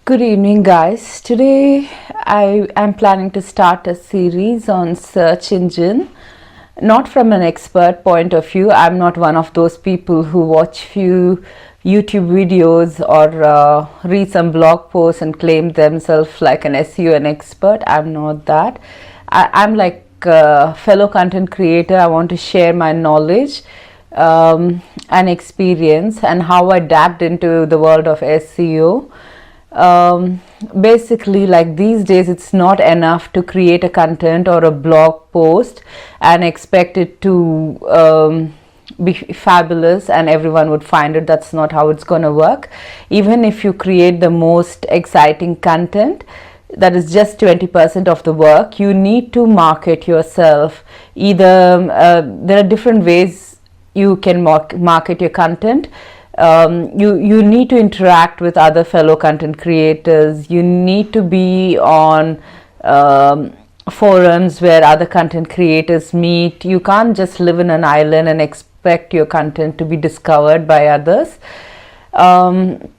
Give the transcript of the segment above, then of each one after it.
Good evening, guys. Today I am planning to start a series on search engine. Not from an expert point of view. I'm not one of those people who watch few YouTube videos or read some blog posts and claim themselves like an SEO and expert. I'm not that. I'm like a fellow content creator. I want to share my knowledge and experience and how I adapted into the world of SEO. Basically, like these days it's not enough to create a content or a blog post and expect it to be fabulous and everyone would find it. That's not how it's gonna work. Even if you create the most exciting content, that is just 20% of the work. You need to market yourself. Either there are different ways you can market your content. You need to interact with other fellow content creators. You need to be on forums where other content creators meet. You can't just live in an island and expect your content to be discovered by others. And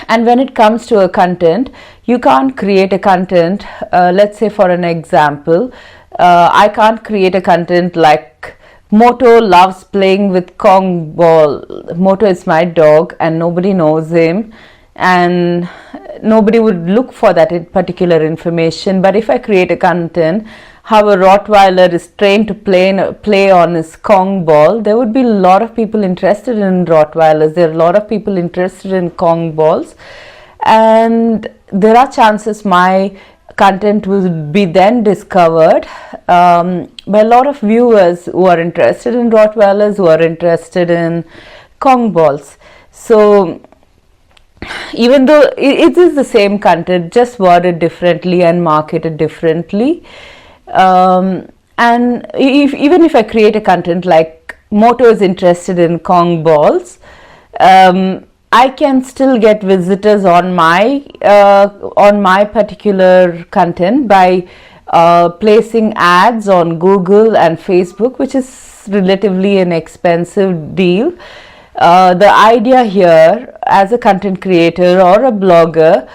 when it comes to a content, you can't create a content, let's say for an example, I can't create a content like Moto loves playing with Kong ball. Moto is my dog and nobody knows him and nobody would look for that particular information. But if I create a content how a Rottweiler is trained to play on his Kong ball, there would be a lot of people interested in Rottweilers. There are a lot of people interested in Kong balls, and there are chances my content will be then discovered by a lot of viewers who are interested in Rottweilers, who are interested in Kong balls. So even though it is the same content, just worded differently and marketed differently, and even if I create a content like Moto is interested in Kong balls, I can still get visitors on my particular content by placing ads on Google and Facebook, which is relatively an expensive deal. The idea here as a content creator or a blogger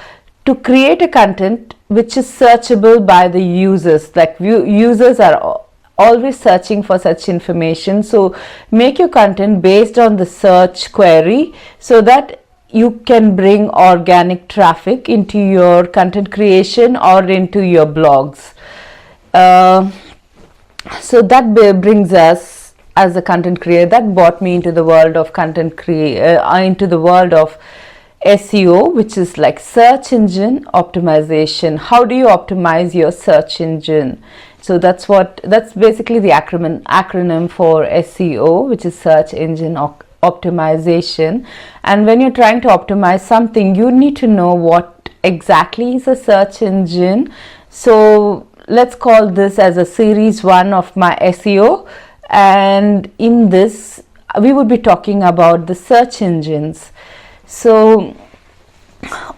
to create a content which is searchable by the users, like users are always searching for such information. So make your content based on the search query so that you can bring organic traffic into your content creation or into your blogs. So that brings us as a content creator. That brought me into the world of into the world of SEO, which is like search engine optimization. How do you optimize your search engine? So that's basically the acronym for SEO, which is search engine optimization. And when you're trying to optimize something, you need to know what exactly is a search engine. So let's call this as a series 1 of my SEO, and in this we would be talking about the search engines. So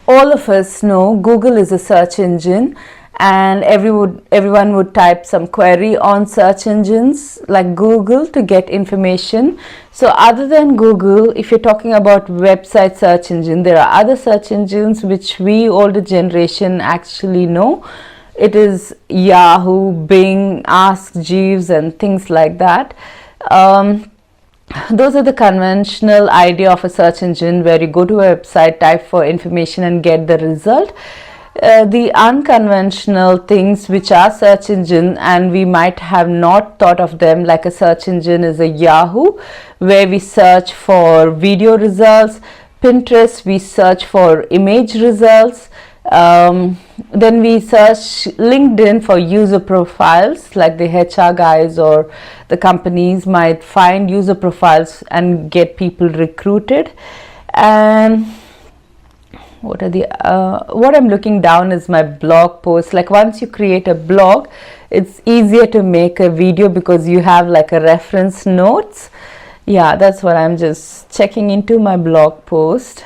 all of us know Google is a search engine, and everyone would type some query on search engines like Google to get information. So other than Google, if you're talking about website search engine, there are other search engines which we older generation actually know. It is Yahoo, Bing, Ask Jeeves and things like that. Those are the conventional idea of a search engine, where you go to a website, type for information and get the result. The unconventional things which are search engine, and we might have not thought of them, like a search engine is a Yahoo, where we search for video results. Pinterest, we search for image results. Then we search LinkedIn for user profiles, like the HR guys or the companies might find user profiles and get people recruited. And what I'm looking down is my blog post. Like once you create a blog, it's easier to make a video because you have like a reference notes. Yeah, that's what I'm just checking into my blog post.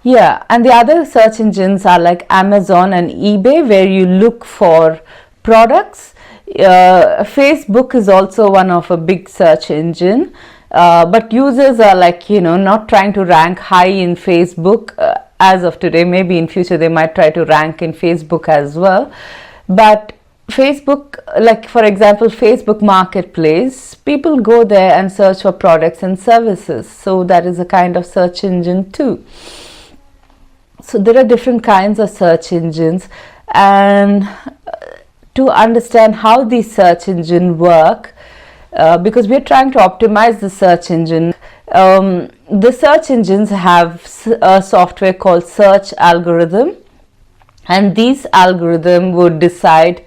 Yeah, and the other search engines are like Amazon and eBay, where you look for products. Facebook is also one of a big search engine. But users are like, not trying to rank high in Facebook. as of today. Maybe in future they might try to rank in Facebook as well. But Facebook, like for example, Facebook Marketplace, people go there and search for products and services. So that is a kind of search engine too. So there are different kinds of search engines, and to understand how these search engines work, because we are trying to optimize the search engine. The search engines have a software called search algorithm, and these algorithm would decide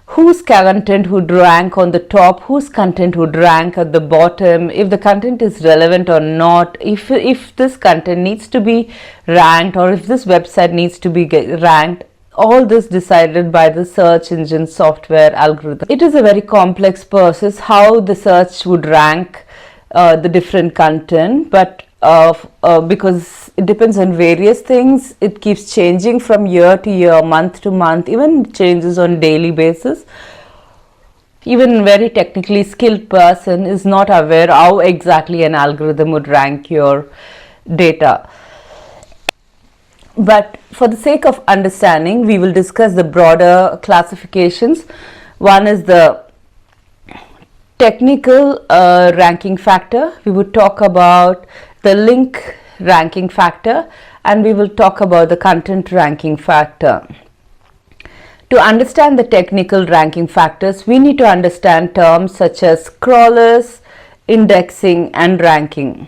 whose content would rank on the top, whose content would rank at the bottom, if the content is relevant or not, if this content needs to be ranked, or if this website needs to be ranked. All this decided by the search engine software algorithm. It is a very complex process how the search would rank the different content, but because it depends on various things, it keeps changing from year to year, month to month, even changes on daily basis. Even very technically skilled person is not aware how exactly an algorithm would rank your data. But for the sake of understanding, we will discuss the broader classifications. One is the technical ranking factor. We would talk about the link ranking factor, and we will talk about the content ranking factor. To understand the technical ranking factors, we need to understand terms such as crawlers, indexing, and ranking.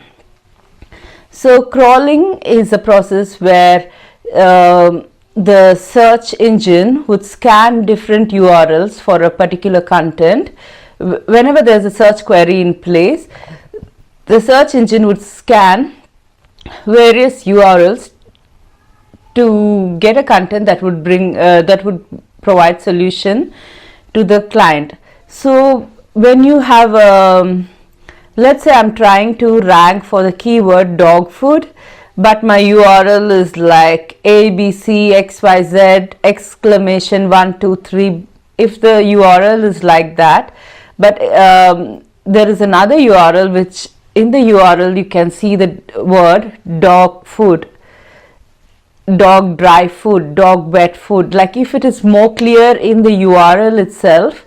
So crawling is a process where the search engine would scan different URLs for a particular content. Whenever there's a search query in place, the search engine would scan various URLs to get a content that would provide solution to the client. So when you have let's say I'm trying to rank for the keyword dog food, but my URL is like abcxyz exclamation 123. If the URL is like that, but there is another URL which in the URL you can see the word dog food, dog dry food, dog wet food. Like if it is more clear in the URL itself,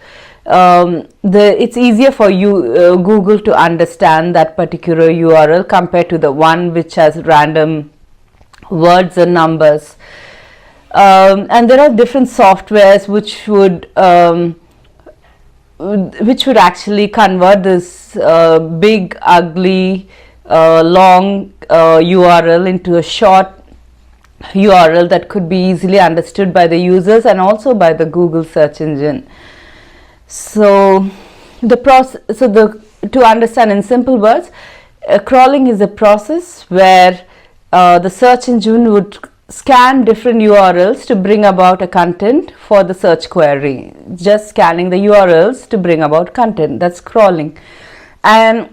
it's easier for you Google to understand that particular URL compared to the one which has random words and numbers. And there are different softwares which would actually convert this big ugly long URL into a short URL that could be easily understood by the users and also by the Google search engine. So to understand in simple words, crawling is a process where the search engine would scan different URLs to bring about a content for the search query. Just scanning the URLs to bring about content, that's crawling. And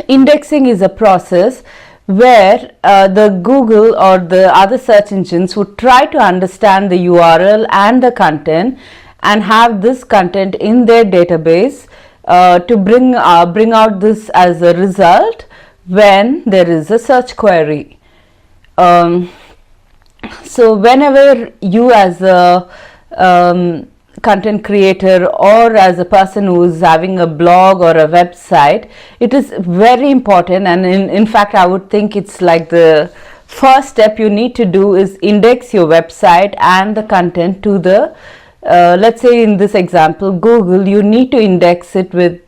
indexing is a process where the Google or the other search engines would try to understand the URL and the content and have this content in their database to bring out this as a result when there is a search query. So whenever you as a content creator or as a person who is having a blog or a website, it is very important, and in fact I would think it's like the first step you need to do is index your website and the content to the let's say in this example Google. You need to index it with,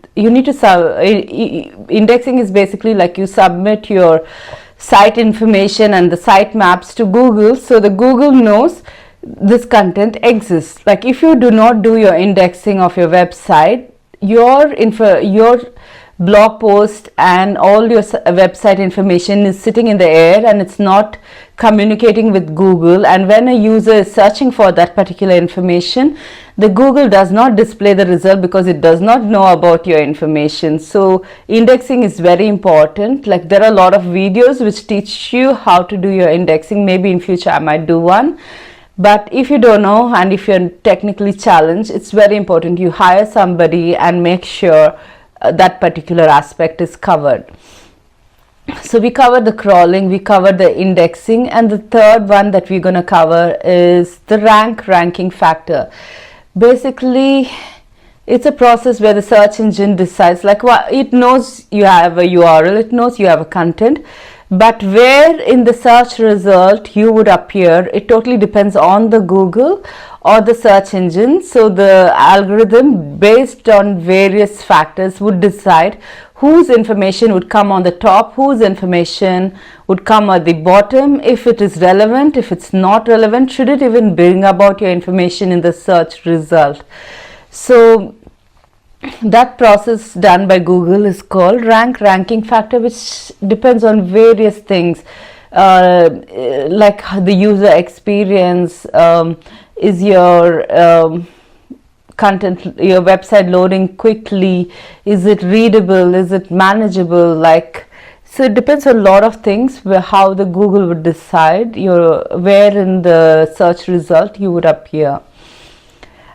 indexing is basically like you submit your site information and the site maps to Google, so the Google knows this content exists. Like if you do not do your indexing of your website, your blog post and all your website information is sitting in the air and it's not communicating with Google, and when a user is searching for that particular information, the Google does not display the result because it does not know about your information. So indexing is very important. Like there are a lot of videos which teach you how to do your indexing. Maybe in future I might do one. But if you don't know and if you're technically challenged, it's very important you hire somebody and make sure that particular aspect is covered. So we covered the crawling, we covered the indexing, and the third one that we're going to cover is the ranking factor. Basically, it's a process where the search engine decides, like, what it knows you have a URL, it knows you have a content, but where in the search result you would appear, it totally depends on the Google or the search engine. So the algorithm, based on various factors, would decide whose information would come on the top, whose information would come at the bottom, if it is relevant, if it's not relevant, should it even bring about your information in the search result. So that process done by Google is called ranking factor, which depends on various things, like the user experience. Is your content, your website loading quickly? Is it readable? Is it manageable? Like, so it depends on a lot of things where how the Google would decide where in the search result you would appear.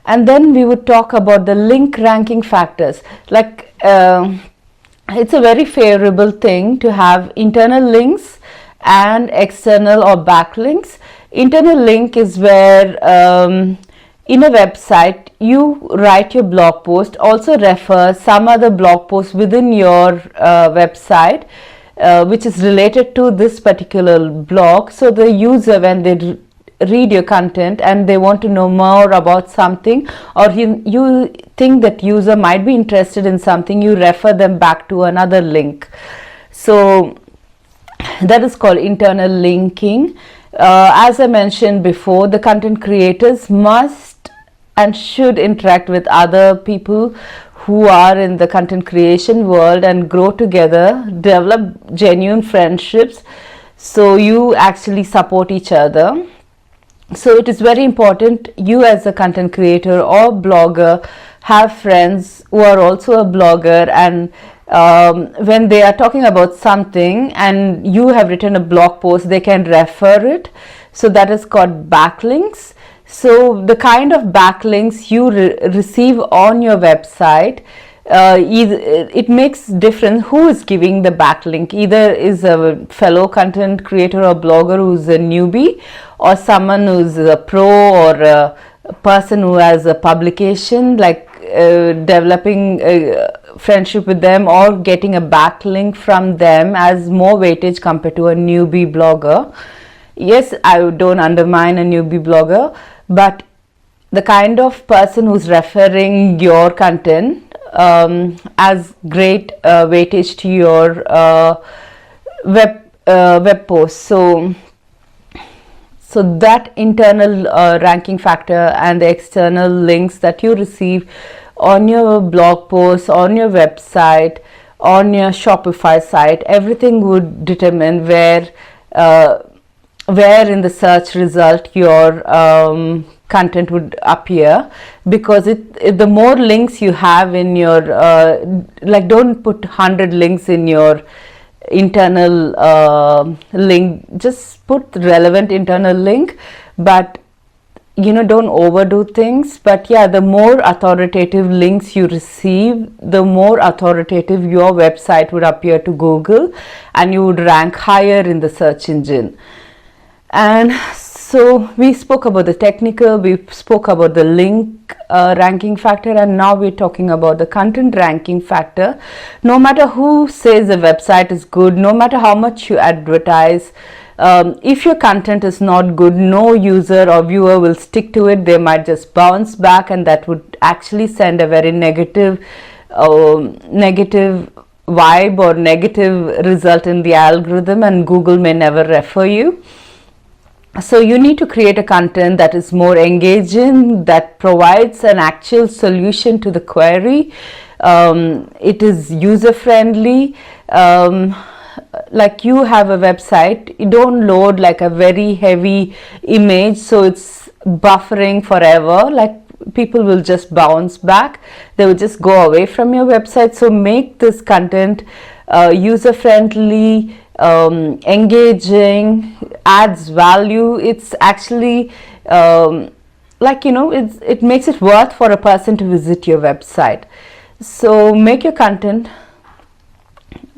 And then we would talk about the link ranking factors. Like, it's a very favorable thing to have internal links and external or backlinks. Internal link is where in a website you write your blog post, also refer some other blog post within your website which is related to this particular blog. So the user, when they read your content and they want to know more about something, or you think that user might be interested in something, you refer them back to another link. So that is called internal linking. As I mentioned before, the content creators must and should interact with other people who are in the content creation world and grow together, develop genuine friendships, so you actually support each other. So it is very important you as a content creator or blogger have friends who are also a blogger, and when they are talking about something and you have written a blog post, they can refer it. So that is called backlinks. So the kind of backlinks you receive on your website, it makes difference who is giving the backlink. Either is a fellow content creator or blogger who's a newbie, or someone who's a pro, or a person who has a publication, like developing friendship with them or getting a backlink from them as more weightage compared to a newbie blogger. Yes, I don't undermine a newbie blogger, but the kind of person who's referring your content as great weightage to your web post. So that internal ranking factor and the external links that you receive on your blog posts, on your website, on your Shopify site, everything would determine where in the search result your content would appear. Because the more links you have in your like, don't put 100 links in your internal link, just put relevant internal link, but don't overdo things. But yeah, the more authoritative links you receive, the more authoritative your website would appear to Google, and you would rank higher in the search engine. And so we spoke about the technical, we spoke about the link ranking factor, and now we're talking about the content ranking factor. No matter who says a website is good, no matter how much you advertise, if your content is not good, no user or viewer will stick to it. They might just bounce back, and that would actually send a very negative vibe or negative result in the algorithm, and Google may never refer you. So you need to create a content that is more engaging, that provides an actual solution to the query. It is user friendly. Like, you have a website, you don't load like a very heavy image, so it's buffering forever. Like, people will just bounce back, they will just go away from your website. So make this content user friendly, engaging, adds value. It's actually it makes it worth for a person to visit your website. So make your content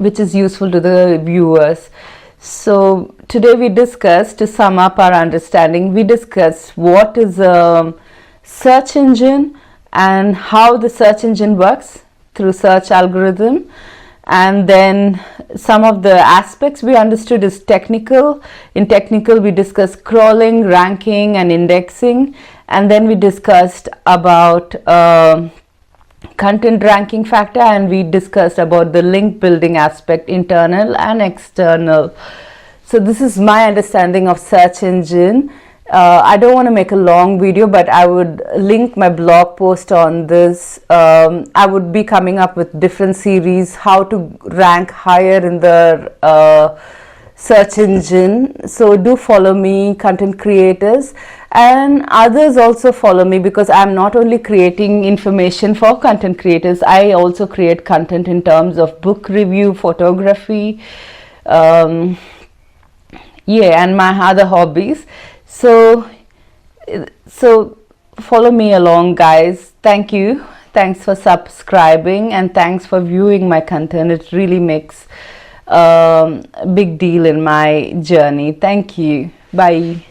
which is useful to the viewers. So today we discussed, to sum up our understanding, we discussed what is a search engine and how the search engine works through search algorithm. And then some of the aspects we understood is technical. In technical, we discussed crawling, ranking, and indexing. And then we discussed about content ranking factor, and we discussed about the link building aspect, internal and external. So this is my understanding of search engine. I don't want to make a long video, but I would link my blog post on this. I would be coming up with different series, how to rank higher in the search engine. So do follow me, content creators, and others also follow me, because I'm not only creating information for content creators, I also create content in terms of book review, photography, and my other hobbies. So follow me along, guys. Thank you. Thanks for subscribing, and thanks for viewing my content. It really makes a big deal in my journey. Thank you. Bye.